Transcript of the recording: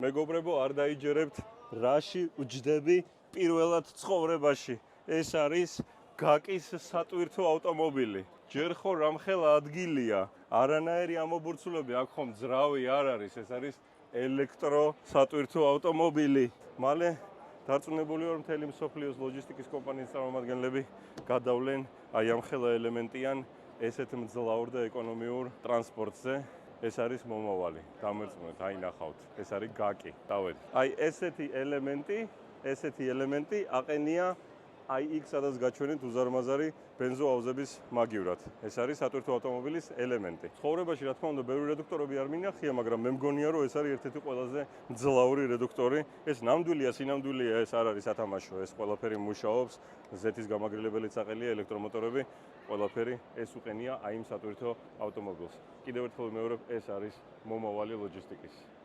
მეგობრებო, არ დაიჯერებთ რაში ვჯდები პირველად ცხოვრებაში. ეს არის გაკის სატვირთო ავტომობილი. ჯერ ხო რამხელა ადგილია, არანაირი ამობურცულები, აქ ხომ ძრავი არ არის, ეს არის ელექტრო სატვირთო ავტომობილი. მალე დარწმუნებული ვარ, მთელი მსოფლიოს ლოჯისტიკის კომპანიის წარმომადგენლები გადავლენ აი ამ ხელა ელემენტიან ესეთ მძლავრ და ეკონომიურ ტრანსპორტზე. ეს არის მომავალი. დამერწმუნეთ, აი ნახავთ, ეს არის გაკი. დავედი. აი ესეთი ელემენტი აყენია აი იქ სადაც გაჩვენეთ უზარმაზარი ბენზოაუზების მაგივრად. ეს არის სატვირთო ავტომობილის ელემენტი. ცხოვრებაში რა თქმა უნდა ბევრი რედუქტორები არ მინახია, მაგრამ მე მგონია რომ ეს არის ერთ-ერთი ყველაზე მძლავრი რედუქტორი. ეს ნამდვილია, სინამდვილეა, ეს არ არის სათამაშო, ეს ყველაფერი მუშაობს, ზეთის გამაგრილებელიც აყელია, ელექტრომოტორები, ყველაფერი ეს უყენია აი იმ სატვირთო ავტომობილს. კიდევ ერთხელ ვიმეორებ, ეს არის მომავალი ლოჯისტიკის.